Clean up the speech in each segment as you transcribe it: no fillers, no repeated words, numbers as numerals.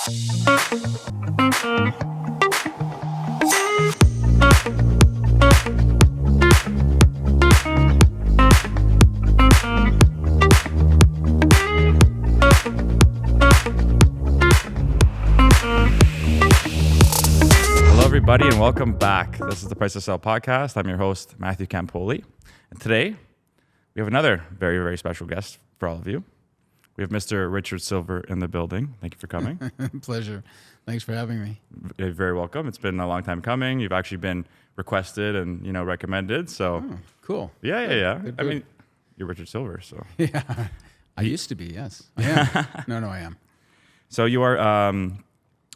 Everybody, and welcome back. This is the Price to Sell podcast. I'm your host, Matthew Campoli. And today, we have another very, very special guest for all of you. We have Mr. Richard Silver in the building. Thank you for coming. Pleasure. Thanks for having me. You're very welcome. It's been a long time coming. You've actually been requested and, recommended. So, cool. Yeah. Good. I mean, you're Richard Silver, so. Yeah. I used to be, yes. I am. No, I am. So you are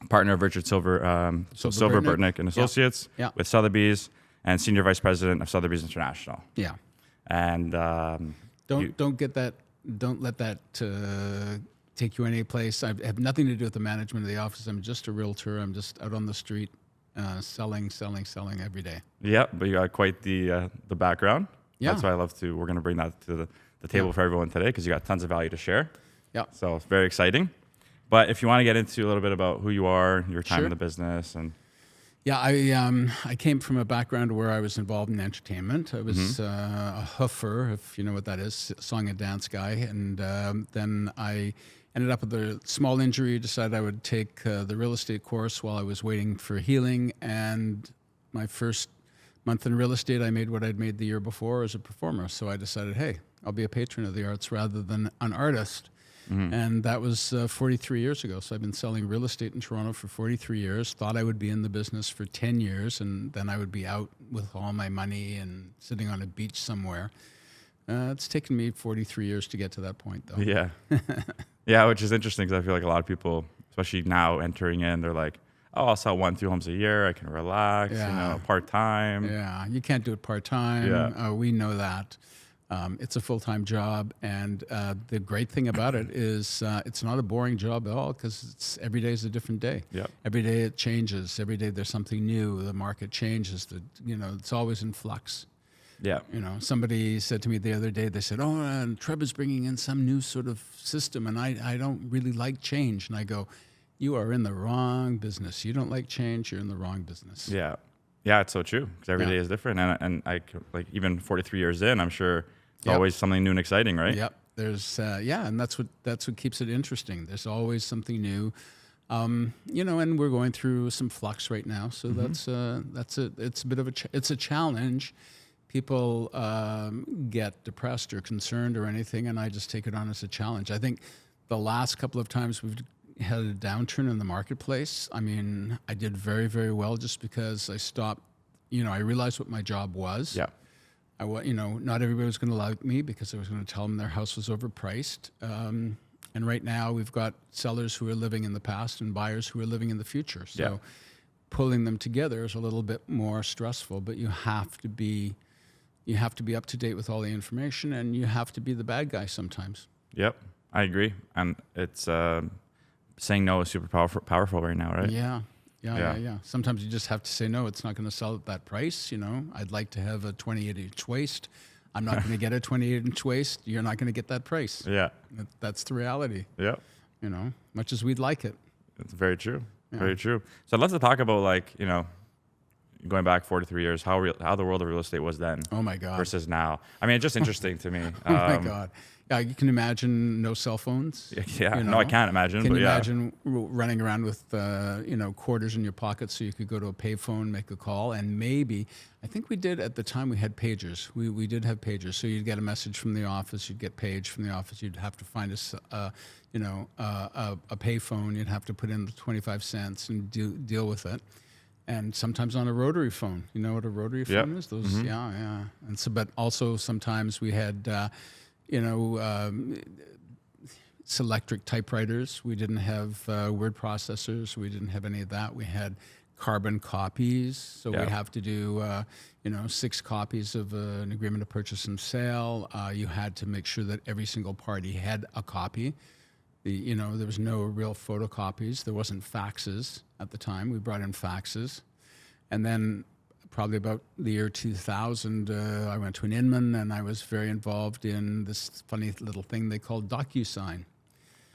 partner of Richard Silver, Silver Burtnick and Associates with Sotheby's, and Senior Vice President of Sotheby's International. Yeah. And don't let that take you any place. I have nothing to do with the management of the office. I'm just a realtor. I'm just out on the street selling every day. Yeah, but you got quite the background. Yeah. That's why we're going to bring that to the table for everyone today, because you got tons of value to share. Yeah. So it's very exciting. But if you want to get into a little bit about who you are, your time Sure. in the business, and I came from a background where I was involved in entertainment. I was a hoofer, if you know what that is, song and dance guy, and then I ended up with a small injury. Decided I would take the real estate course while I was waiting for healing. And my first month in real estate, I made what I'd made the year before as a performer. So I decided, hey, I'll be a patron of the arts rather than an artist. And that was 43 years ago. So I've been selling real estate in Toronto for 43 years. Thought I would be in the business for 10 years, and then I would be out with all my money and sitting on a beach somewhere. It's taken me 43 years to get to that point, though. yeah, yeah, which is interesting because I feel like a lot of people, especially now entering in, they're like, "Oh, I'll sell 1-2 homes a year. I can relax, part time." Yeah, you can't do it part time. Yeah. We know that. It's a full-time job, and the great thing about it is it's not a boring job at all, because every day is a different day. Yep. Every day it changes. Every day there's something new. The market changes. It's always in flux. Yeah. Somebody said to me the other day, they said, "Oh, Trevor's bringing in some new sort of system, and I don't really like change." And I go, "You are in the wrong business. You don't like change. You're in the wrong business." Yeah. Yeah, it's so true, because every day is different, and I like, even 43 years in, I'm sure. It's always something new and exciting, right? Yep. There's and that's what keeps it interesting. There's always something new, and we're going through some flux right now. So it's a bit of it's a challenge. People get depressed or concerned or anything, and I just take it on as a challenge. I think the last couple of times we've had a downturn in the marketplace, I mean, I did very, very well just because I stopped. I realized what my job was. Yeah. Not everybody was going to like me because I was going to tell them their house was overpriced. And right now we've got sellers who are living in the past and buyers who are living in the future. So pulling them together is a little bit more stressful, but you have to be up to date with all the information, and you have to be the bad guy sometimes. Yep, I agree. And it's saying no is super powerful right now, right? Yeah. Sometimes you just have to say no. It's not going to sell at that price. I'd like to have a 28-inch waist. I'm not going to get a 28-inch waist. You're not going to get that price. Yeah. That's the reality. Yeah. Much as we'd like it. It's very true. Yeah. Very true. So I'd love to talk about, going back 43 years, how the world of real estate was then. Oh my God. Versus now. I mean, it's just interesting to me. Oh my God. Yeah, you can imagine no cell phones. Yeah, no, I can't imagine. Can you imagine running around with quarters in your pocket so you could go to a payphone, make a call, and maybe, I think we did at the time, we had pagers. We did have pagers. So you'd get a message from the office, you'd get paged from the office, you'd have to find a payphone, you'd have to put in the 25 cents and deal with it. And sometimes on a rotary phone. You know what a rotary phone is? Those, yeah. And so, but also sometimes we had, Selectric typewriters. We didn't have word processors. We didn't have any of that. We had carbon copies. So we'd have to do, 6 copies of an agreement of purchase and sale. You had to make sure that every single party had a copy. There was no real photocopies. There wasn't faxes at the time. We brought in faxes. And then probably about the year 2000, I went to an Inman, and I was very involved in this funny little thing they called DocuSign.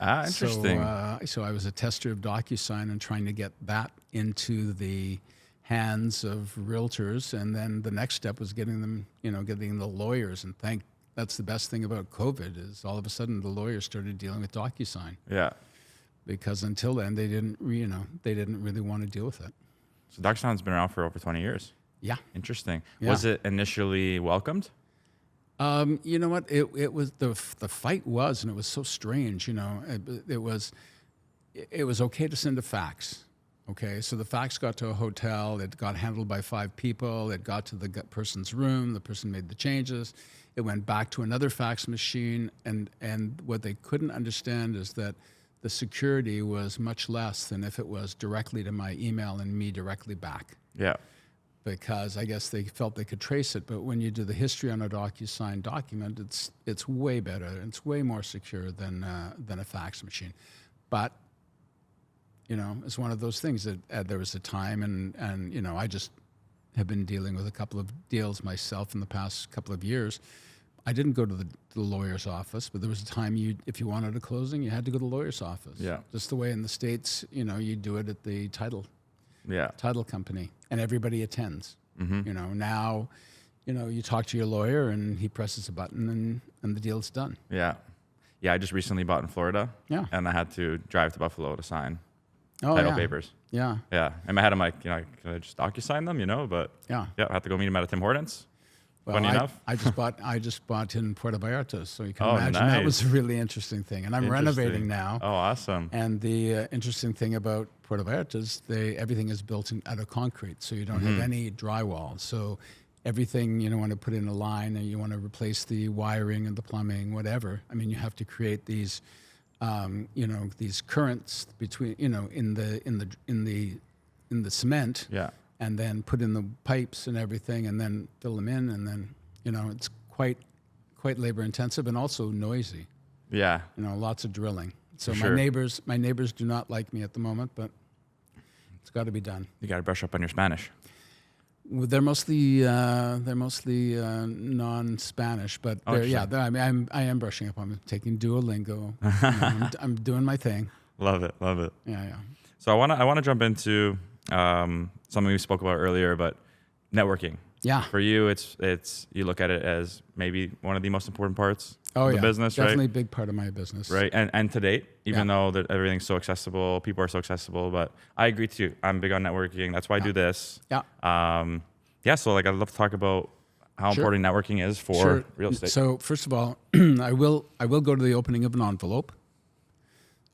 Interesting. So I was a tester of DocuSign and trying to get that into the hands of realtors, and then the next step was getting them, getting the lawyers. And that's the best thing about COVID is all of a sudden the lawyers started dealing with DocuSign. Yeah. Because until then they didn't really want to deal with it. So DocuSign's been around for over 20 years. Yeah. Interesting. Yeah. Was it initially welcomed? You know what? It was the fight was, and it was so strange. It was okay to send a fax. Okay, so the fax got to a hotel. It got handled by 5 people. It got to the person's room. The person made the changes. It went back to another fax machine. And what they couldn't understand is that the security was much less than if it was directly to my email and me directly back. Yeah. Because I guess they felt they could trace it. But when you do the history on a DocuSign document, it's way better. It's way more secure than a fax machine. But it's one of those things that there was a time, and I just have been dealing with a couple of deals myself in the past couple of years. I didn't go to the lawyer's office, but there was a time if you wanted a closing, you had to go to the lawyer's office. Yeah. Just the way in the States, you do it at the title company, and everybody attends. Mm-hmm. Now, you talk to your lawyer and he presses a button and the deal's done. Yeah. Yeah, I just recently bought in Florida. Yeah. And I had to drive to Buffalo to sign Oh, title yeah. papers. Yeah. Yeah. In my head, I'm like, can I just DocuSign them, but Yeah. I have to go meet him at a Tim Hortons. Well, Funny enough. I just bought in Puerto Vallarta, so you can Oh, imagine that was a nice. really interesting thing. And I'm renovating now. Oh, awesome. And the interesting thing about Puerto Vallarta is everything is built out of concrete, so you don't have any drywall. So everything, want to put in a line, and you want to replace the wiring and the plumbing, whatever. I mean, you have to create these, these currents between, in the cement. Yeah. And then put in the pipes and everything, and then fill them in, and then it's quite labor intensive and also noisy. Yeah. Lots of drilling. So For my sure. neighbors do not like me at the moment, but it's got to be done. You got to brush up on your Spanish. Well, they're mostly non-Spanish, but I am brushing up. I'm taking Duolingo. I'm doing my thing. Love it. Yeah. So I want to jump into something we spoke about earlier, but networking. Yeah. For you, it's you look at it as maybe one of the most important parts Oh, of the yeah. business, Definitely right? a big part of my business. Right. And to date, even Yeah. though everything's so accessible, people are so accessible, but I agree too. I'm big on networking. That's why I do this. Yeah. So I'd love to talk about how Sure. important networking is for Sure. real estate. So first of all, I will go to the opening of an envelope.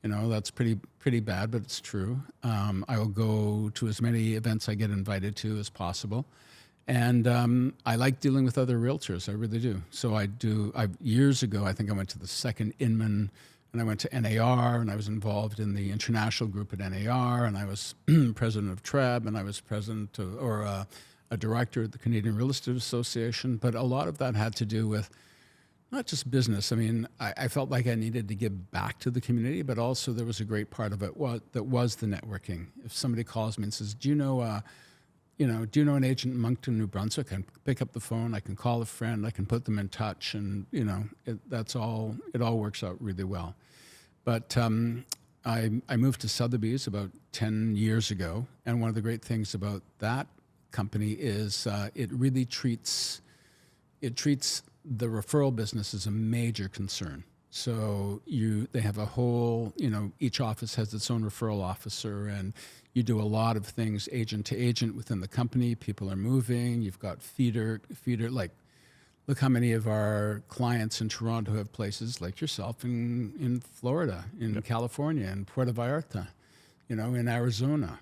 That's pretty bad, but it's true. I will go to as many events I get invited to as possible. And I like dealing with other realtors. I really do. So years ago, I think I went to the second Inman, and I went to NAR, and I was involved in the international group at NAR, and I was president of TREB, and I was president a director at the Canadian Real Estate Association. But a lot of that had to do with not just business. I mean, I felt like I needed to give back to the community, but also there was a great part of it that was the networking. If somebody calls me and says, do you know an agent in Moncton, New Brunswick? I can pick up the phone, I can call a friend, I can put them in touch, and it all works out really well. But I moved to Sotheby's about 10 years ago, and one of the great things about that company is it really treats the referral business as a major concern. So they have a whole, each office has its own referral officer, and you do a lot of things agent to agent within the company. People are moving. You've got feeder. Like, look how many of our clients in Toronto have places like yourself in Florida, in California, in Puerto Vallarta, in Arizona.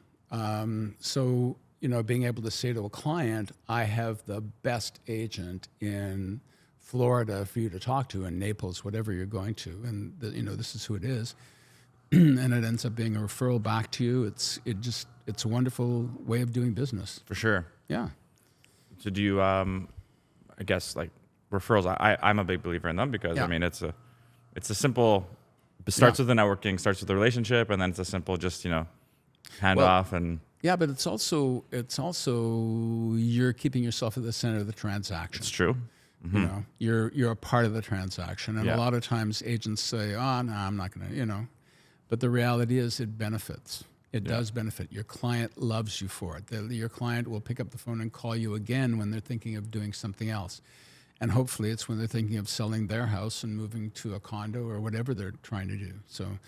So being able to say to a client, I have the best agent in Florida for you to talk to, in Naples, whatever you're going to, and this is who it is, and it ends up being a referral back to you. It's a wonderful way of doing business. For sure. Yeah. So do you, I guess, like referrals, I'm a big believer in them because, Yeah. I mean, it's a simple, it starts with the networking, starts with the relationship, and then it's a simple just, hand off and... Yeah, but it's also you're keeping yourself at the center of the transaction. It's true. You know, you're a part of the transaction, and Yeah. a lot of times agents say, "Oh, no, I'm not going to," you know. But the reality is, it benefits. It does benefit. Your client loves you for it. Your client will pick up the phone and call you again when they're thinking of doing something else. And hopefully it's when they're thinking of selling their house and moving to a condo or whatever they're trying to do. So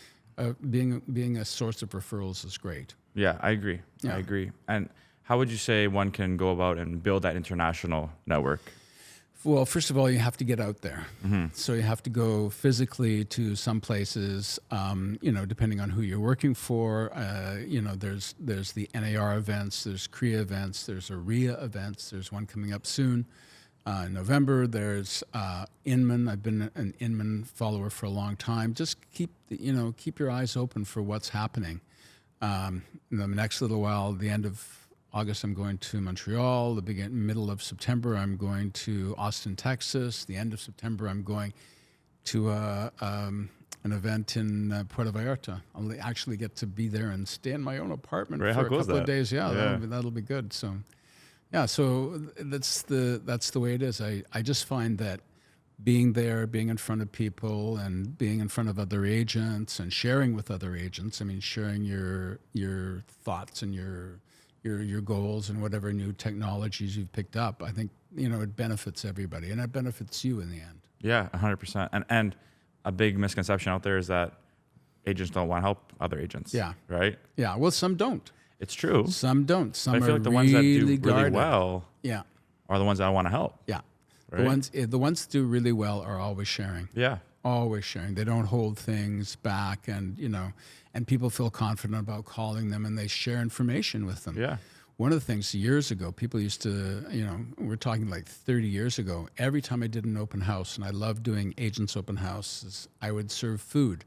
being a source of referrals is great. Yeah, I agree. Yeah. I agree. And how would you say one can go about and build that international network? Well, first of all, you have to get out there. So you have to go physically to some places, you know, depending on who you're working for. You know, there's the NAR events, there's CREA events, there's AREA events. There's one coming up soon in November. There's Inman. I've been an Inman follower for a long time. Just keep your eyes open for what's happening. In the next little while, the end of August, I'm going to Montreal. The middle of September, I'm going to Austin, Texas. The end of September, I'm going to an event in Puerto Vallarta. I'll actually get to be there and stay in my own apartment Right, for how a cool is couple of that? days. Yeah, Yeah. that'll be good. So, yeah, so that's the way it is. I just find that being there, being in front of people, and being in front of other agents, and sharing with other agents. I mean, sharing your thoughts and your goals and whatever new technologies you've picked up. I think, you know, it benefits everybody, and it benefits you in the end. Yeah, 100%. And a big misconception out there is that agents don't want to help other agents. Yeah. Right? Yeah. Well, some don't. It's true. Some don't. Some I feel are like the ones that do really really guarded. well Yeah. are the ones that I want to help. Yeah. Right? The ones that do really well are always sharing. Yeah. Always sharing. They don't hold things back, and and people feel confident about calling them, and they share information with them. Yeah. One of the things years ago, people used to, we're talking like 30 years ago, every time I did an open house, and I loved doing agents open houses, I would serve food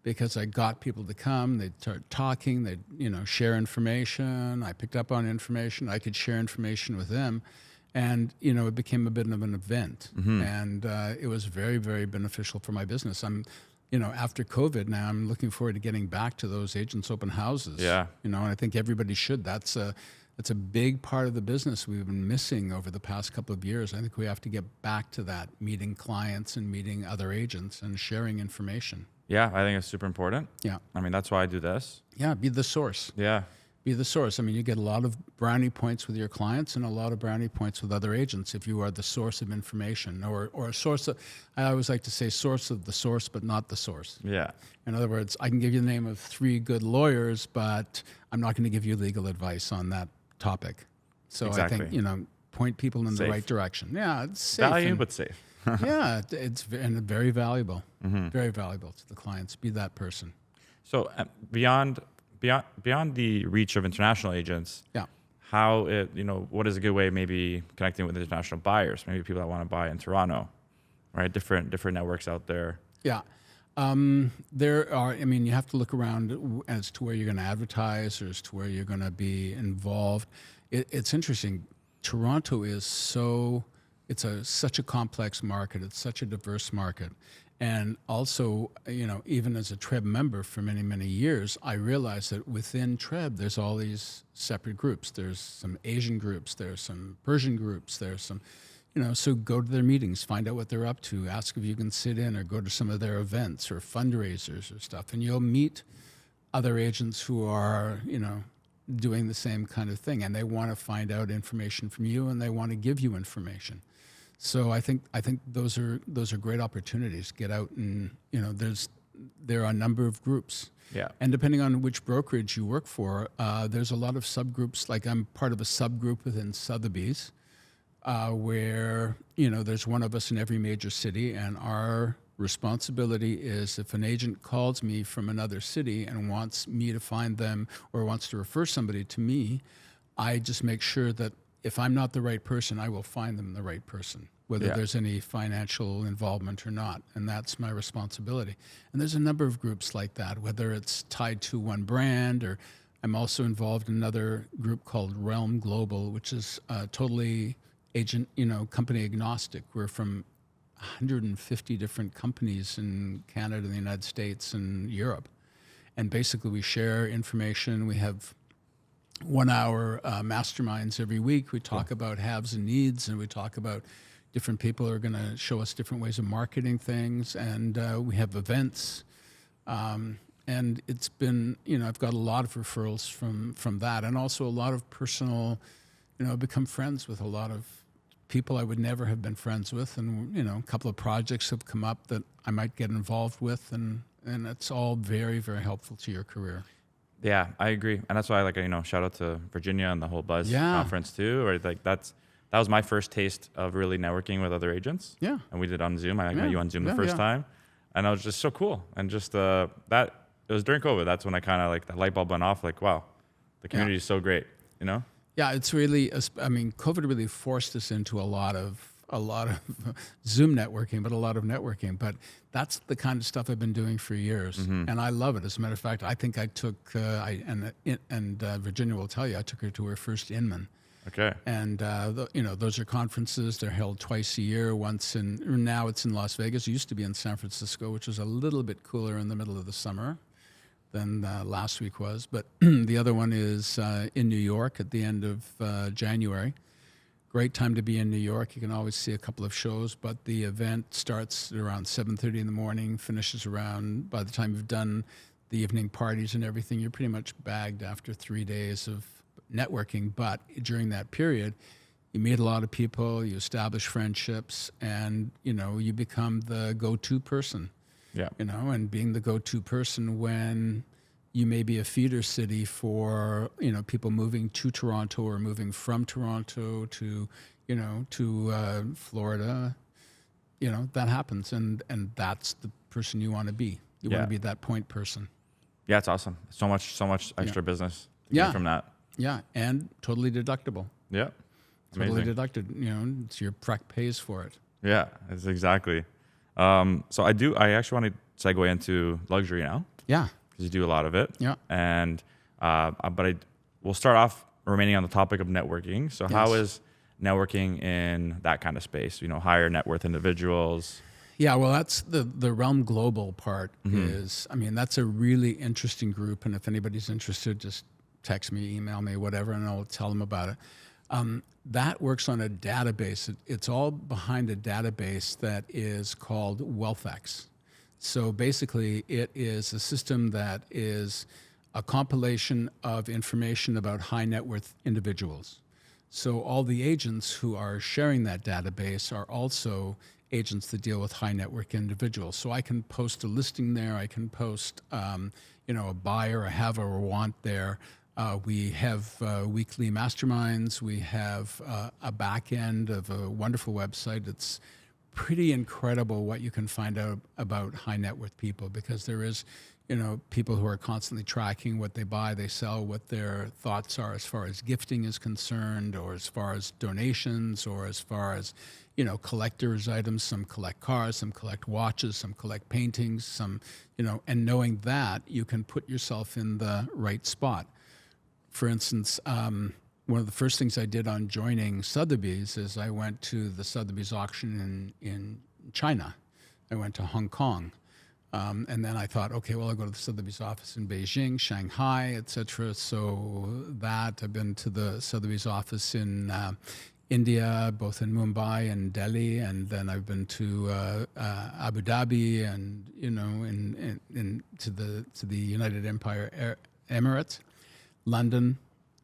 because I got people to come, they'd start talking, they'd, share information. I picked up on information. I could share information with them. And, it became a bit of an event. And it was very, very beneficial for my business. After COVID now, I'm looking forward to getting back to those agents open houses. Yeah. And I think everybody should. That's a big part of the business we've been missing over the past couple of years. I think we have to get back to that, meeting clients and meeting other agents and sharing information. Yeah, I think it's super important. Yeah. I mean, that's why I do this. Yeah, be the source. Yeah. Be the source. I mean, you get a lot of brownie points with your clients and a lot of brownie points with other agents if you are the source of information or a source of, I always like to say source of the source, but not the source. Yeah. In other words, I can give you the name of 3 good lawyers, but I'm not going to give you legal advice on that topic. So Exactly. I think, point people in the Safe. right direction. Yeah, it's safe. Value, and- but safe. yeah, it's very valuable. Very valuable to the clients. Be that person. So beyond the reach of international agents, Yeah. what is a good way maybe connecting with international buyers, maybe people that want to buy in Toronto, right? Different networks out there. Yeah. There are, you have to look around as to where you're going to advertise or as to where you're going to be involved. It's interesting. Toronto is such a complex market. It's such a diverse market. And also, even as a TREB member for many, many years, I realized that within TREB, there's all these separate groups. There's some Asian groups, there's some Persian groups, there's some, so go to their meetings, find out what they're up to, ask if you can sit in or go to some of their events or fundraisers or stuff. And you'll meet other agents who are, doing the same kind of thing. And they want to find out information from you and they want to give you information. So I think those are great opportunities. Get out and there are a number of groups. Yeah. And depending on which brokerage you work for, there's a lot of subgroups. Like I'm part of a subgroup within Sotheby's, where there's one of us in every major city, and our responsibility is if an agent calls me from another city and wants me to find them or wants to refer somebody to me, I just make sure that if I'm not the right person, I will find them the right person, whether there's any financial involvement or not. And that's my responsibility. And there's a number of groups like that, whether it's tied to one brand, or I'm also involved in another group called Realm Global, which is totally agent, company agnostic. We're from 150 different companies in Canada, the United States, and Europe. And basically we share information. We have 1 hour masterminds every week. We talk about haves and needs, and we talk about, different people are going to show us different ways of marketing things, and we have events. And it's been, I've got a lot of referrals from that, and also a lot of personal, I've become friends with a lot of people I would never have been friends with, and a couple of projects have come up that I might get involved with, and it's all very, very helpful to your career. Yeah, I agree, and that's why shout out to Virginia and the whole Buzz conference too. Or that was my first taste of really networking with other agents. Yeah, and we did on Zoom. I met you on Zoom the first time, and I was just so cool, and just that. It was during COVID. That's when I kind of that light bulb went off. Wow, the community is so great. Yeah, it's really. COVID really forced us into a lot of Zoom networking, but a lot of networking. But that's the kind of stuff I've been doing for years, and I love it. As a matter of fact, I think I took Virginia will tell you, I took her to her first Inman. Okay. And those are conferences. They're held twice a year. Now it's in Las Vegas. It used to be in San Francisco, which was a little bit cooler in the middle of the summer than last week was. But the other one is in New York at the end of January. Great time to be in New York. You can always see a couple of shows, but the event starts around 7:30 in the morning, finishes around, by the time you've done the evening parties and everything, you're pretty much bagged after 3 days of networking. But during that period, you meet a lot of people, you establish friendships, and you become the go-to person. Yeah. And being the go-to person when you may be a feeder city for people moving to Toronto or moving from Toronto to Florida, that happens, and that's the person you want to be. You want to be that point person. Yeah, it's awesome. So much extra business from that. Yeah, and totally deductible. Yeah. Totally Amazing. deducted. It's your prec pays for it. Yeah, it's exactly. So I actually want to segue into luxury now. Yeah. Because you do a lot of it. Yeah. And, we'll start off remaining on the topic of networking. So how is networking in that kind of space? Higher net worth individuals. Yeah, well, that's the Realm Global part is, that's a really interesting group. And if anybody's interested, just text me, email me, whatever, and I'll tell them about it. That works on a database. It's all behind a database that is called WealthX. So basically, it is a system that is a compilation of information about high net worth individuals. So all the agents who are sharing that database are also agents that deal with high net worth individuals. So I can post a listing there. I can post, a buy or a have or a want there. We have weekly masterminds. We have a back end of a wonderful website. It's pretty incredible what you can find out about high net worth people, because there is, people who are constantly tracking what they buy, they sell, what their thoughts are as far as gifting is concerned, or as far as donations, or as far as, collector's items. Some collect cars, some collect watches, some collect paintings, some, and knowing that, you can put yourself in the right spot. For instance, one of the first things I did on joining Sotheby's is I went to the Sotheby's auction in China. I went to Hong Kong. And then I thought, okay, well, I'll go to the Sotheby's office in Beijing, Shanghai, etc. So I've been to the Sotheby's office in India, both in Mumbai and Delhi, and then I've been to Abu Dhabi and to the United Emirates, London.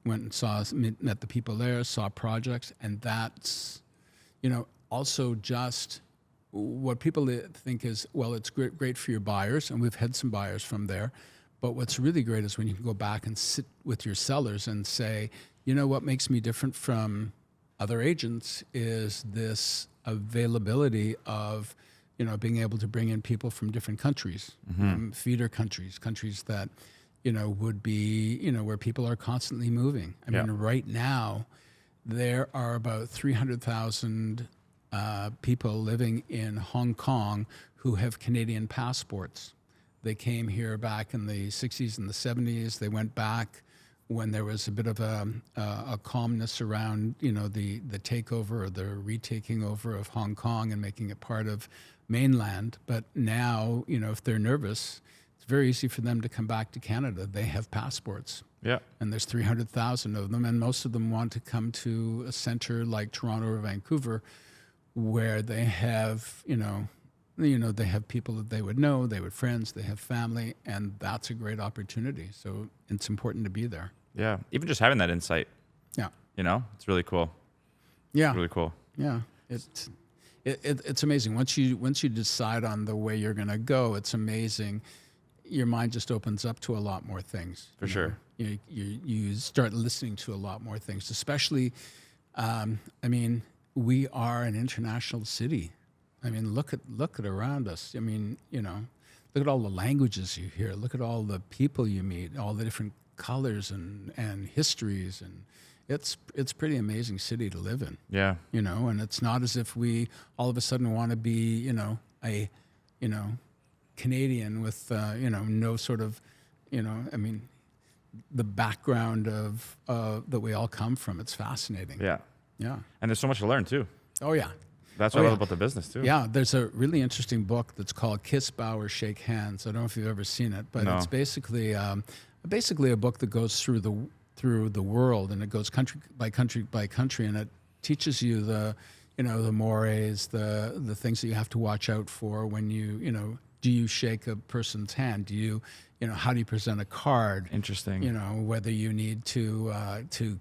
Went and met the people there, saw projects, and that's, also just what people think is, well, it's great for your buyers, and we've had some buyers from there, but what's really great is when you can go back and sit with your sellers and say, what makes me different from other agents is this availability of, being able to bring in people from different countries, feeder countries that, would be, where people are constantly moving. I mean, right now, there are about 300,000 people living in Hong Kong who have Canadian passports. They came here back in the 60s and the 70s. They went back when there was a bit of a calmness around, the takeover or the retaking over of Hong Kong and making it part of mainland. But now, if they're nervous, it's very easy for them to come back to Canada. They have passports. Yeah. And there's 300,000 of them, and most of them want to come to a center like Toronto or Vancouver, where they have, they have people that they would know, they would friends, they have family, and that's a great opportunity. So it's important to be there. Yeah. Even just having that insight, Yeah. it's really cool. Yeah. Really cool. Yeah. It's amazing. Once you decide on the way you're going to go, it's amazing. Your mind just opens up to a lot more things. For sure. You start listening to a lot more things, especially, we are an international city. I mean, look at around us. I mean, look at all the languages you hear. Look at all the people you meet, all the different colors and histories, and it's pretty amazing city to live in. Yeah. And it's not as if we all of a sudden want to be, a Canadian with, no sort of, the background of that we all come from. It's fascinating. Yeah. Yeah. And there's so much to learn too. Oh yeah. That's what I love about the business too. Yeah, there's a really interesting book that's called Kiss, Bow, or Shake Hands. I don't know if you've ever seen it, but No. it's basically a book that goes through the world, and it goes country by country, and it teaches you the mores, the things that you have to watch out for when do you shake a person's hand? Do you how do you present a card? Interesting. Whether you need to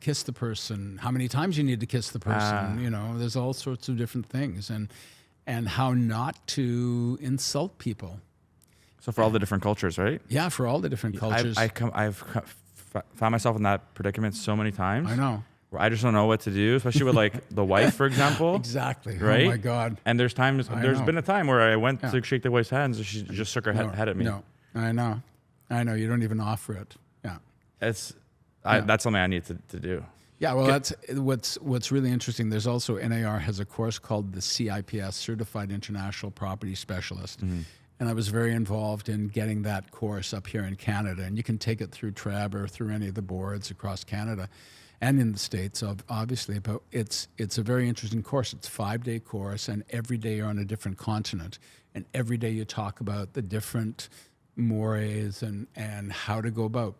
kiss the person, how many times you need to kiss the person. There's all sorts of different things, and how not to insult people. So for all the different cultures, right? Yeah, for all the different cultures. I've found myself in that predicament so many times. I know. Where I just don't know what to do, especially with like the wife, for example. Exactly. Right? Oh my God. And there's know. been a time where I went to shake the wife's hands and she just shook her head at me. No, I know. You don't even offer it. Yeah. That's something I need to do. Yeah, well, that's what's really interesting. There's also NAR has a course called the CIPS, Certified International Property Specialist. Mm-hmm. And I was very involved in getting that course up here in Canada. And you can take it through TRAB or through any of the boards across Canada and in the States, obviously. But it's a very interesting course. It's a 5-day course, and every day you're on a different continent. And every day you talk about the different mores and how to go about,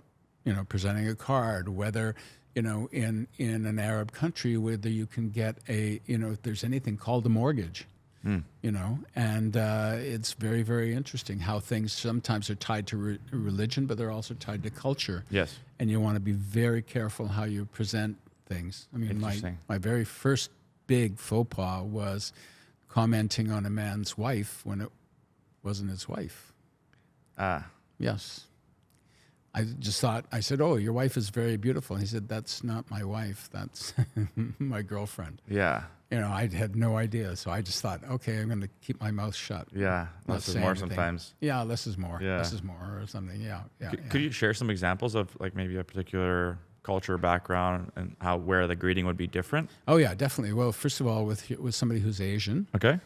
presenting a card, whether, in an Arab country, whether you can get if there's anything called a mortgage. And it's very, very interesting how things sometimes are tied to religion, but they're also tied to culture. Yes. And you want to be very careful how you present things. I mean, my very first big faux pas was commenting on a man's wife when it wasn't his wife. Yes. I just thought, I said, "Oh, your wife is very beautiful." And he said, "That's not my wife. That's my girlfriend." Yeah. I had no idea. So I just thought, okay, I'm going to keep my mouth shut. Yeah. Less is more sometimes. Yeah, less is more. Yeah. Less is more or something. Yeah. Could you share some examples of like maybe a particular culture background and where the greeting would be different? Oh yeah, definitely. Well, first of all, with somebody who's Asian. Okay.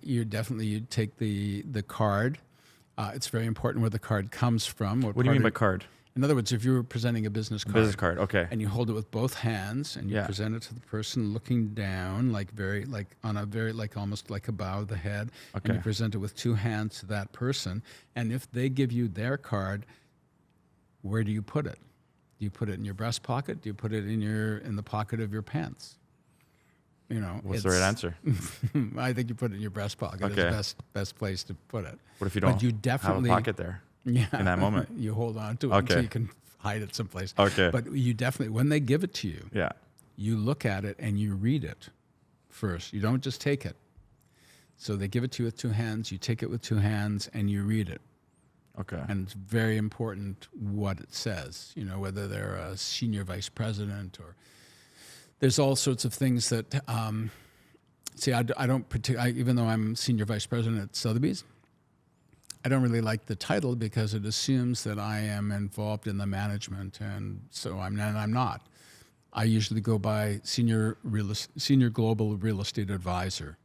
You'd take the card. It's very important where the card comes from. What do you mean by card? In other words, if you were presenting a business card. Business card, okay. And you hold it with both hands and you present it to the person looking down, almost like a bow of the head. Okay. And you present it with two hands to that person. And if they give you their card, where do you put it? Do you put it in your breast pocket? Do you put it in the pocket of your pants? What's the right answer? I think you put it in your breast pocket. Okay. It's the best place to put it. What if you don't have a pocket there? Yeah. In that moment. You hold on to it until you can hide it someplace. Okay. But you definitely, when they give it to you, you look at it and you read it first. You don't just take it. So they give it to you with two hands, you take it with two hands and you read it. Okay. And it's very important what it says, whether they're a senior vice president or there's all sorts of things that, even though I'm senior vice president at Sotheby's, I don't really like the title because it assumes that I am involved in the management, and so I'm not. I usually go by senior global real estate advisor,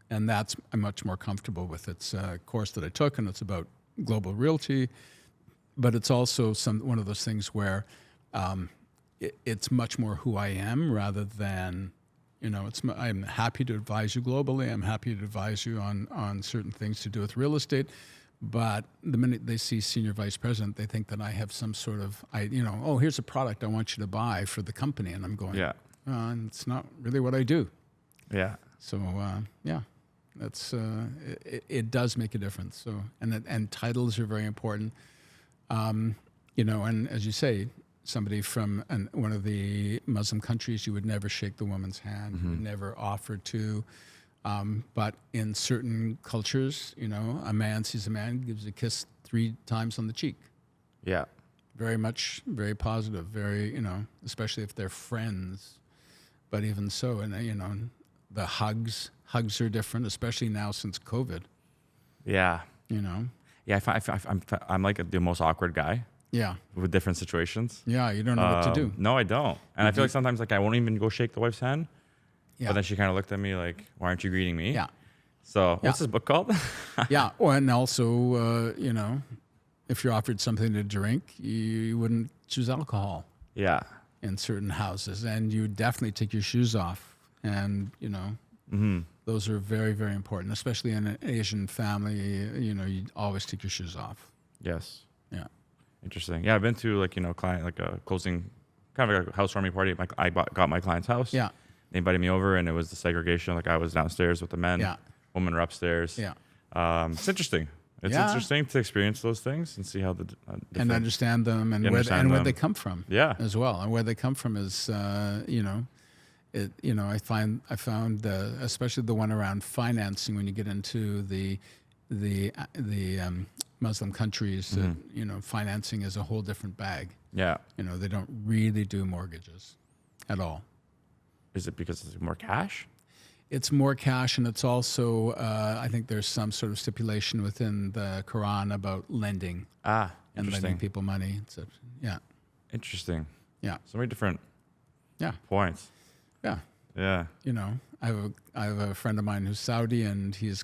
and I'm much more comfortable with. It's a course that I took, and it's about global realty, but it's also one of those things where it's much more who I am rather than. I'm happy to advise you globally. I'm happy to advise you on certain things to do with real estate. But the minute they see senior vice president, they think that I have some sort of, here's a product I want you to buy for the company. And I'm going, and it's not really what I do. Yeah. So yeah, that's it does make a difference. So and titles are very important. You know, and as you say, somebody from one of the Muslim countries, you would never shake the woman's hand, you would never offer to. But in certain cultures, you know, a man sees a man, gives a kiss 3 times on the cheek. Yeah. Very positive, very, you know, especially if they're friends. But even so, and you know, the hugs are different, especially now since COVID. Yeah. You know. Yeah, I'm like the most awkward guy. Yeah. With different situations. Yeah, you don't know what to do. No, I don't. And I feel like sometimes like I won't even go shake the wife's hand. Yeah. But then she kind of looked at me like, "Why aren't you greeting me?" Yeah. So what's this book called? Yeah. Oh, and also, you know, if you're offered something to drink, you wouldn't choose alcohol Yeah. in certain houses, and you definitely take your shoes off. And you know, those are very, very important, especially in an Asian family. You know, you always take your shoes off. Yes. Yeah. Interesting. Yeah, I've been to like, you know, client like a closing, kind of like a housewarming party. I got my client's house. Yeah. They invited me over, and it was the segregation. Like I was downstairs with the men. Yeah. Women were upstairs. Yeah. It's interesting. It's Yeah. interesting to experience those things and see how the And understand them and where they come from. Yeah. As well, and where they come from is you know, you know, I found especially the one around financing, when you get into the Muslim countries, you know, financing is a whole different bag. Yeah. You know, they don't really do mortgages at all. Is it because it's more cash? It's more cash, and it's also I think there's some sort of stipulation within the Quran about lending and Interesting. lending people money. So, yeah, Interesting. yeah, So many different yeah, points. yeah. Yeah. You know, I have a friend of mine who's Saudi, and his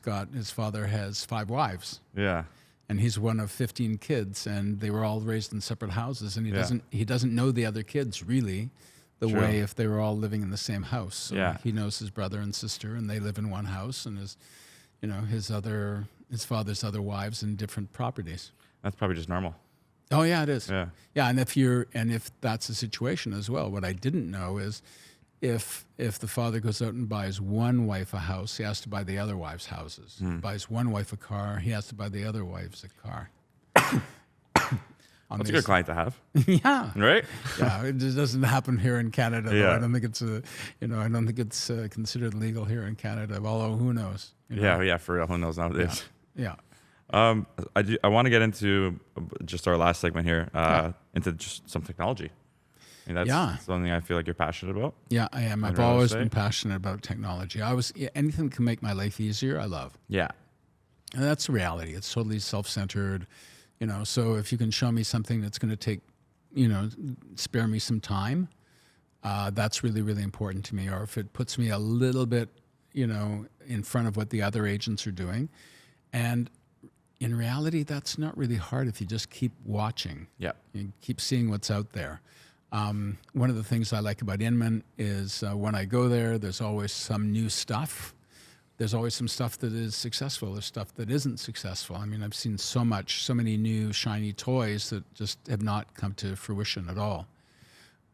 father has 5 wives, Yeah. and he's one of 15 kids, and they were all raised in separate houses, and he doesn't know the other kids really the True. way if they were all living in the same house. So Yeah. he knows his brother and sister, and they live in one house, and his father's other wives in different properties. That's probably just normal. Oh yeah, it is. Yeah. Yeah, and if that's the situation as well, what I didn't know is if the father goes out and buys one wife a house, he has to buy the other wives houses. Buys one wife a car, he has to buy the other wives a car. That's a good client to have. Yeah. Right? Yeah, it just doesn't happen here in Canada. Though. Yeah. I don't think it's considered legal here in Canada. Although who knows? You know? Yeah, for real. Who knows nowadays? Yeah. I want to get into just our last segment here, into just some technology. I mean, that's something I feel like you're passionate about. Yeah, I am. I've always been passionate about technology. Anything that can make my life easier, I love. Yeah. And that's the reality. It's totally self-centered, you know. So if you can show me something that's going to take, you know, spare me some time, that's really, really important to me. Or if it puts me a little bit, you know, in front of what the other agents are doing. And in reality, that's not really hard if you just keep watching. Yeah. You keep seeing what's out there. One of the things I like about Inman is when I go there, there's always some new stuff. There's always some stuff that is successful. There's stuff that isn't successful. I mean, I've seen so many new shiny toys that just have not come to fruition at all.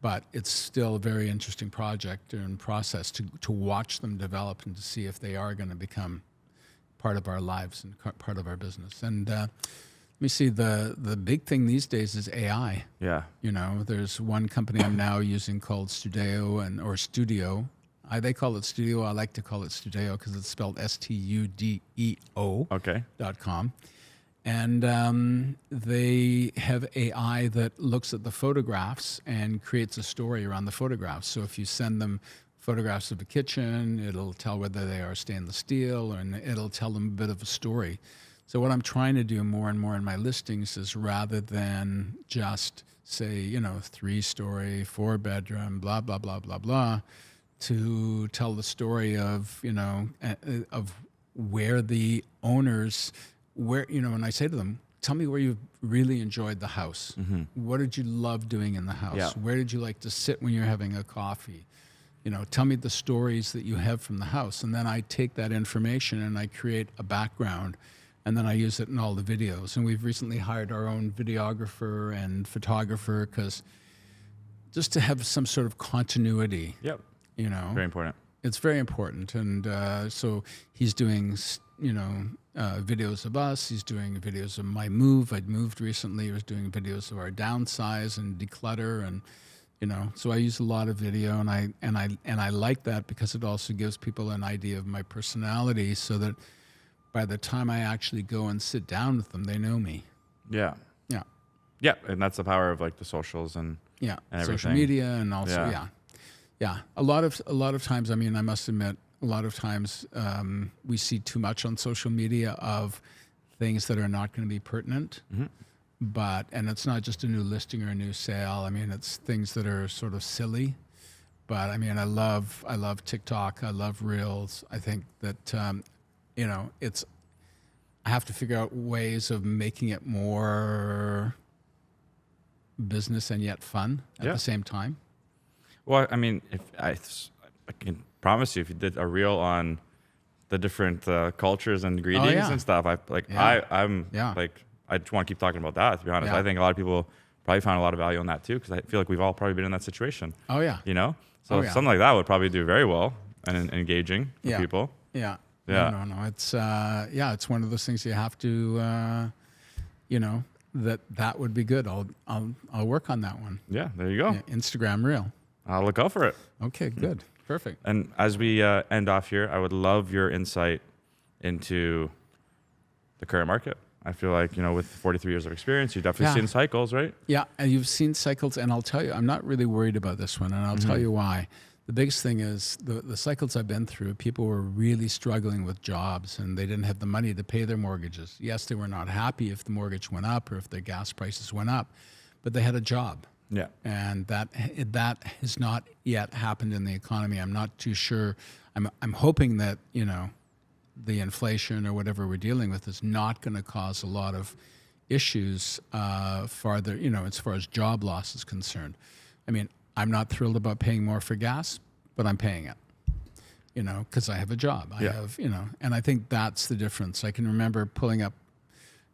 But it's still a very interesting project and process to watch them develop and to see if they are going to become part of our lives and part of our business. And let me see, the big thing these days is AI. Yeah. You know, there's one company I'm now using called Studeo or Studio. They call it Studio. I like to call it Studeo because it's spelled STUDEO. Okay. .com. And they have AI that looks at the photographs and creates a story around the photographs. So if you send them photographs of a kitchen, it'll tell whether they are stainless steel, and it'll tell them a bit of a story. So what I'm trying to do more and more in my listings is, rather than just say, you know, 3-story, 4-bedroom, blah, blah, blah, blah, blah, to tell the story of, you know, of where the owners, you know, and I say to them, tell me where you really enjoyed the house. Mm-hmm. What did you love doing in the house? Yeah. Where did you like to sit when you're having a coffee? You know, tell me the stories that you have from the house. And then I take that information and I create a background, and then I use it in all the videos. And we've recently hired our own videographer and photographer just to have some sort of continuity. Yep. You know, Very important. It's very important. And so he's doing, videos of us. He's doing videos of my move. I'd moved recently. He was doing videos of our downsize and declutter, and so I use a lot of video, and I like that because it also gives people an idea of my personality, so that by the time I actually go and sit down with them, they know me. Yeah. Yeah. Yeah, and that's the power of like the socials and Yeah, and social everything. media, and also yeah. A lot of times, I mean, I must admit, a lot of times we see too much on social media of things that are not going to be pertinent. Mm-hmm. And it's not just a new listing or a new sale. I mean, it's things that are sort of silly. But I mean, I love TikTok. I love Reels. I think that I have to figure out ways of making it more business and yet fun at the same time. Well, I mean, if I can promise you, if you did a reel on the different cultures and greetings and stuff, I'm like, I just want to keep talking about that, to be honest. Yeah. I think a lot of people probably found a lot of value in that too, because I feel like we've all probably been in that situation. Oh yeah. So something like that would probably do very well and engaging for people. Yeah. Yeah. No. It's it's one of those things you have to, that would be good. I'll work on that one. Yeah, there you go. Yeah, Instagram Reel. I'll look out for it. Okay, good. Perfect. And as we end off here, I would love your insight into the current market. I feel like, with 43 years of experience, you've definitely seen cycles, right? Yeah, and you've seen cycles, and I'll tell you, I'm not really worried about this one, and I'll tell you why. The biggest thing is the cycles I've been through, people were really struggling with jobs, and they didn't have the money to pay their mortgages. Yes, they were not happy if the mortgage went up or if their gas prices went up, but they had a job. Yeah. And that has not yet happened in the economy. I'm not too sure. I'm hoping that, the inflation or whatever we're dealing with is not going to cause a lot of issues farther, as far as job loss is concerned. I mean, I'm not thrilled about paying more for gas, but I'm paying it, because I have a job. I have, and I think that's the difference. I can remember pulling up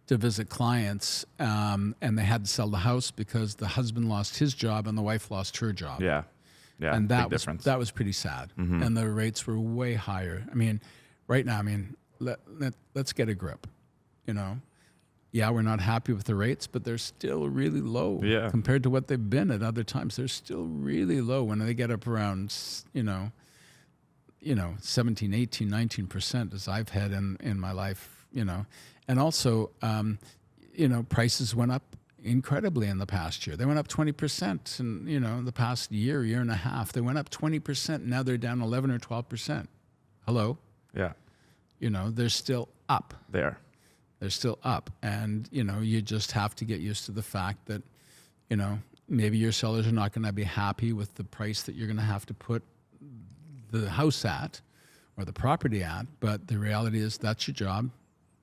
to visit clients, and they had to sell the house because the husband lost his job and the wife lost her job. Yeah. Yeah. And big difference. that was pretty sad. Mm-hmm. And the rates were way higher. I mean, right now, let's get a grip, Yeah, we're not happy with the rates, but they're still really low compared to what they've been at other times. They're still really low when they get up around, 17, 18, 19%, as I've had in my life, And also, prices went up incredibly in the past year. They went up 20%, and the past year and a half, they went up 20%. Now they're down 11 or 12%. Hello. Yeah. They're still up. They're still up, and you just have to get used to the fact that, maybe your sellers are not going to be happy with the price that you're going to have to put the house at or the property at. But the reality is that's your job.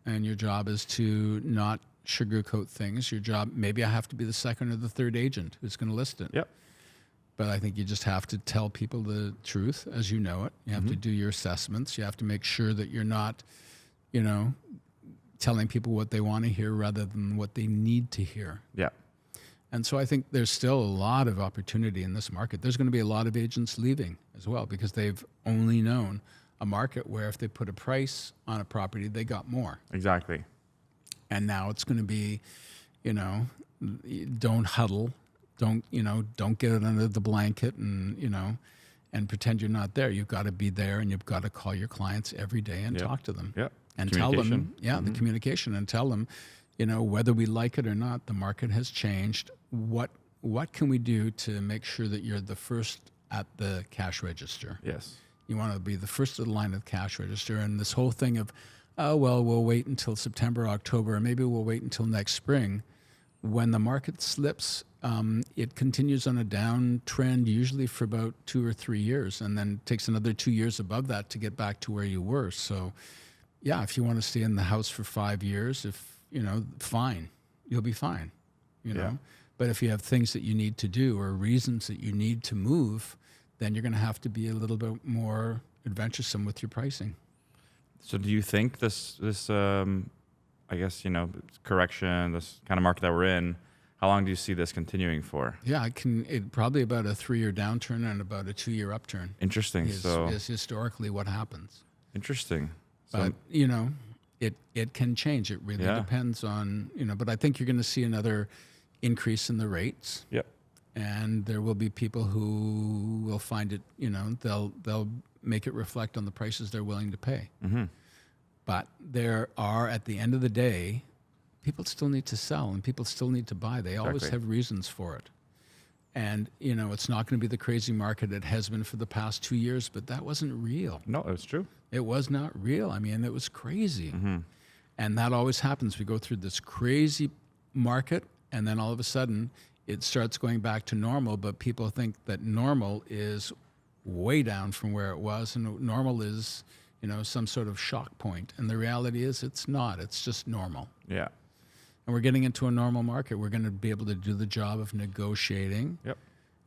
And your job is to not sugarcoat things. Your job, maybe I have to be the second or the third agent who's going to list it. Yep. But I think you just have to tell people the truth as you know it. You have to do your assessments. You have to make sure that you're not, telling people what they want to hear rather than what they need to hear. Yeah. And so I think there's still a lot of opportunity in this market. There's going to be a lot of agents leaving as well because they've only known a market where if they put a price on a property, they got more. Exactly. And now it's going to be, don't huddle, don't get it under the blanket and pretend you're not there. You've got to be there, and you've got to call your clients every day and talk to them. Yeah. And tell them, the communication, and tell them, whether we like it or not, the market has changed. What can we do to make sure that you're the first at the cash register? Yes. You want to be the first of the line of the cash register. And this whole thing of, we'll wait until September, October, or maybe we'll wait until next spring. When the market slips, it continues on a downtrend, usually for about 2 or 3 years, and then takes another 2 years above that to get back to where you were. So, if you want to stay in the house for 5 years, fine, you'll be fine, But if you have things that you need to do or reasons that you need to move, then you're going to have to be a little bit more adventuresome with your pricing. So do you think this I guess, correction, this kind of market that we're in, How long do you see this continuing for? Yeah, probably about a 3-year downturn and about a 2-year upturn Interesting. is historically what happens. Interesting. But, it can change. It really depends on, but I think you're going to see another increase in the rates. Yep. And there will be people who will find it, they'll make it reflect on the prices they're willing to pay. Mm-hmm. But there are, at the end of the day, people still need to sell and people still need to buy. They always have reasons for it. And, it's not going to be the crazy market it has been for the past 2 years, but that wasn't real. No, it was true. It was not real. I mean, it was crazy. Mm-hmm. And that always happens. We go through this crazy market, and then all of a sudden it starts going back to normal, but people think that normal is way down from where it was, and normal is, some sort of shock point. And the reality is it's not. It's just normal. Yeah. And we're getting into a normal market. We're going to be able to do the job of negotiating. Yep.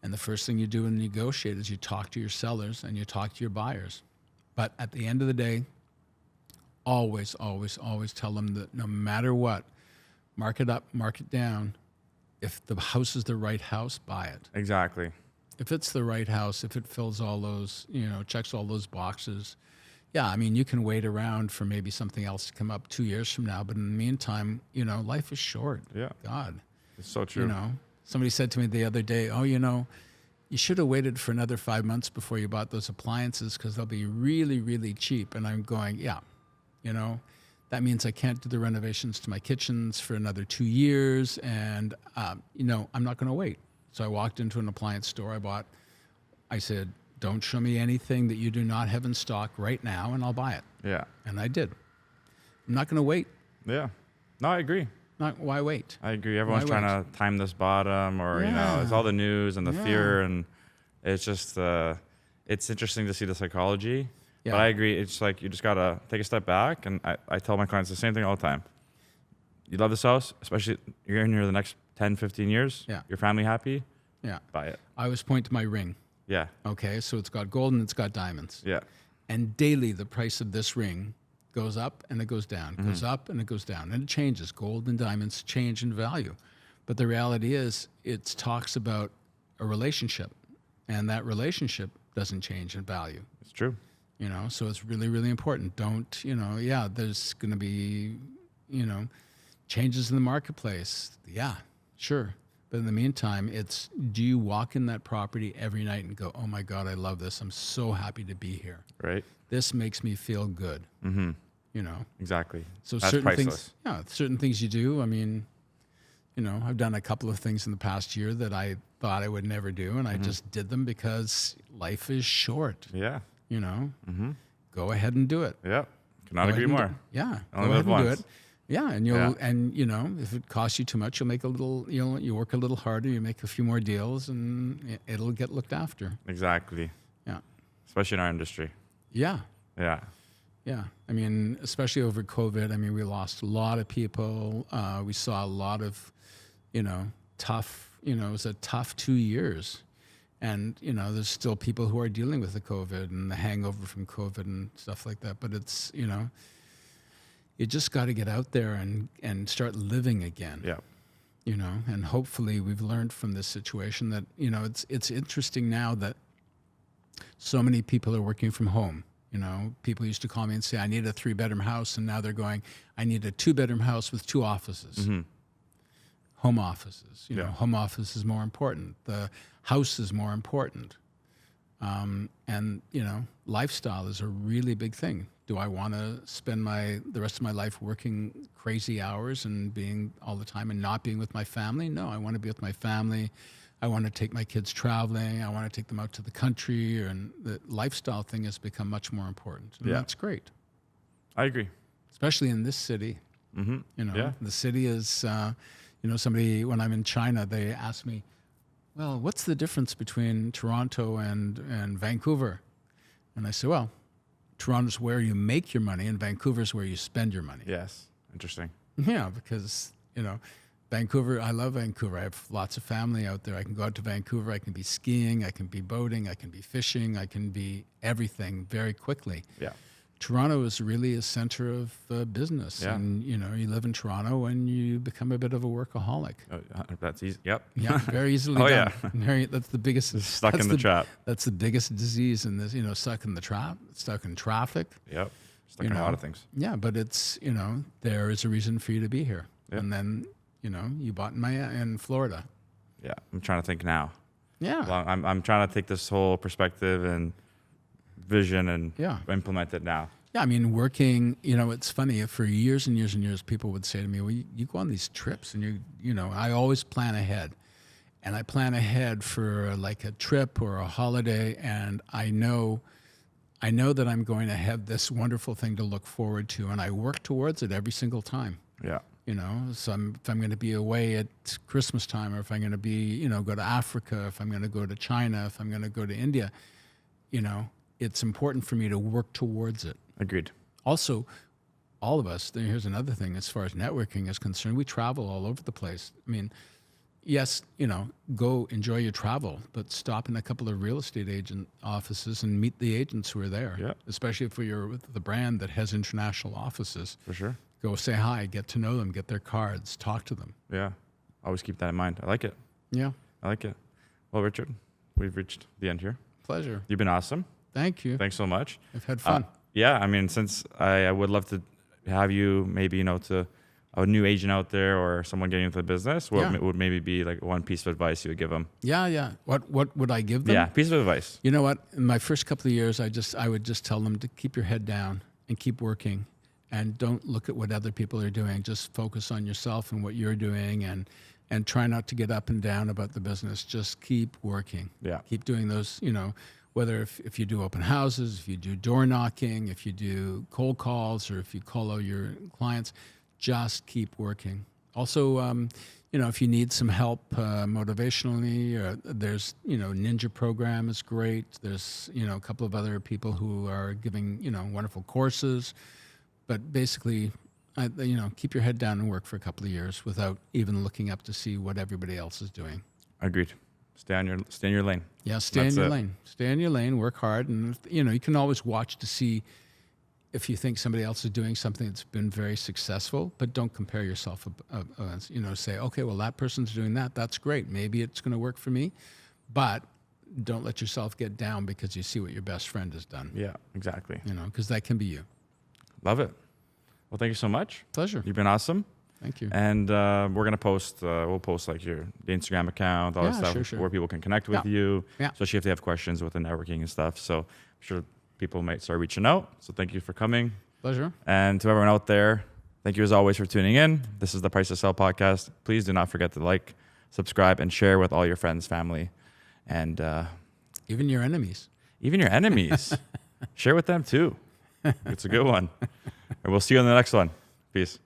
And the first thing you do when you negotiate is you talk to your sellers and you talk to your buyers. But at the end of the day, always, always, always tell them that no matter what, market up, market down, if the house is the right house, buy it. Exactly. If it's the right house, if it fills all those, checks all those boxes, yeah, I mean, you can wait around for maybe something else to come up 2 years from now. But in the meantime, life is short. Yeah. God. It's so true. Somebody said to me the other day, oh, you should have waited for another 5 months before you bought those appliances because they'll be really, really cheap. And I'm going, yeah, that means I can't do the renovations to my kitchens for another 2 years. And, I'm not going to wait. So I walked into an appliance store. I said, don't show me anything that you do not have in stock right now, and I'll buy it. Yeah. And I did. I'm not going to wait. Yeah. No, I agree. Why wait? I agree. Everyone's trying to time this bottom or, it's all the news and the fear. And it's just, it's interesting to see the psychology. Yeah. But I agree. It's like you just got to take a step back. And I tell my clients the same thing all the time. You love this house, especially you're in here the next 10, 15 years. Yeah. Your family happy. Yeah. Buy it. I always point to my ring. Yeah. Okay, so it's got gold and it's got diamonds. Yeah. And daily the price of this ring goes up and it goes down, goes up and it goes down, and it changes. Gold and diamonds change in value. But the reality is it talks about a relationship, and that relationship doesn't change in value. It's true. So it's really, really important. Don't, there's going to be, changes in the marketplace. Yeah, sure. But in the meantime, do you walk in that property every night and go, oh my God, I love this. I'm so happy to be here. Right. This makes me feel good. Mm-hmm. Exactly. So that's certain priceless. certain things you do. I mean, I've done a couple of things in the past year that I thought I would never do, and I just did them because life is short. Yeah. Go ahead and do it. Yeah. Cannot agree more. Yeah. Only go ahead live and once. do it. Yeah, and if it costs you too much, you'll make a little, you work a little harder, you make a few more deals, and it'll get looked after. Exactly. Yeah. Especially in our industry. Yeah. Yeah. Yeah. I mean, especially over COVID, I mean, we lost a lot of people. We saw a lot of, tough, it was a tough 2 years. And, there's still people who are dealing with the COVID and the hangover from COVID and stuff like that. But it's, you just got to get out there and start living again. Yeah. And hopefully we've learned from this situation that, it's interesting now that so many people are working from home. People used to call me and say, I need a 3-bedroom house. And now they're going, I need a 2-bedroom house with 2 offices. Mm-hmm. Home offices. Home office is more important. The house is more important. And, lifestyle is a really big thing. Do I want to spend the rest of my life working crazy hours and being all the time and not being with my family? No, I want to be with my family. I want to take my kids traveling. I want to take them out to the country. And the lifestyle thing has become much more important. And that's great. I agree. Especially in this city. Mm-hmm. The city is, somebody, when I'm in China, they ask me, well, what's the difference between Toronto and Vancouver? And I say, well, Toronto's where you make your money and Vancouver's where you spend your money. Yes. Interesting. Yeah, because, Vancouver, I love Vancouver. I have lots of family out there. I can go out to Vancouver. I can be skiing. I can be boating. I can be fishing. I can be everything very quickly. Yeah. Toronto is really a center of business, and you live in Toronto and you become a bit of a workaholic. That's easy. Yep. Yeah, very easily Oh, done. yeah. That's the biggest. Stuck in the trap. That's the biggest disease in this. Stuck in the trap, stuck in traffic. Yep. Stuck in a lot of things. Yeah, but it's there is a reason for you to be here, Yep. and then you bought in Florida. Yeah, I'm trying to think now. Yeah, I'm trying to take this whole perspective and vision and Yeah. implement it now. Yeah, I mean, working, it's funny. For years and years and years, people would say to me, well, you go on these trips and I always plan ahead. And I plan ahead for like a trip or a holiday. And I know that I'm going to have this wonderful thing to look forward to. And I work towards it every single time. Yeah. So if I'm going to be away at Christmas time, or if I'm going to be, go to Africa, if I'm going to go to China, if I'm going to go to India, it's important for me to work towards it. Agreed. Also, all of us, here's another thing as far as networking is concerned, we travel all over the place. I mean, yes, go enjoy your travel, but stop in a couple of real estate agent offices and meet the agents who are there. Yeah. Especially if you're with the brand that has international offices. For sure. Go say hi, get to know them, get their cards, talk to them. Yeah. Always keep that in mind. I like it. Yeah. I like it. Well, Richard, we've reached the end here. Pleasure. You've been awesome. Thank you. Thanks so much. I've had fun. Yeah, I mean, since I would love to have you maybe, to a new agent out there or someone getting into the business, what would maybe be like one piece of advice you would give them? Yeah. What would I give them? Yeah, piece of advice. You know what? In my first couple of years, I would just tell them to keep your head down and keep working, and don't look at what other people are doing. Just focus on yourself and what you're doing, and try not to get up and down about the business. Just keep working. Yeah. Keep doing those, whether if you do open houses, if you do door knocking, if you do cold calls, or if you call out your clients, just keep working. Also, if you need some help motivationally, there's, Ninja program is great. There's, a couple of other people who are giving, wonderful courses. But basically, keep your head down and work for a couple of years without even looking up to see what everybody else is doing. Agreed. Stay in your lane. Yeah, stay in your lane. Stay in your lane, work hard. And, you can always watch to see if you think somebody else is doing something that's been very successful, but don't compare yourself, say, okay, well, that person's doing that. That's great. Maybe it's going to work for me, but don't let yourself get down because you see what your best friend has done. Yeah, exactly. Because that can be you. Love it. Well, thank you so much. Pleasure. You've been awesome. Thank you. And we're going to post, we'll post like the Instagram account, all that stuff, sure. where people can connect with you, Yeah. especially if they have questions with the networking and stuff. So I'm sure people might start reaching out. So thank you for coming. Pleasure. And to everyone out there, thank you as always for tuning in. This is the Price to Sell podcast. Please do not forget to like, subscribe, and share with all your friends, family, and even your enemies. Even your enemies. Share with them too. It's a good one. And we'll see you on the next one. Peace.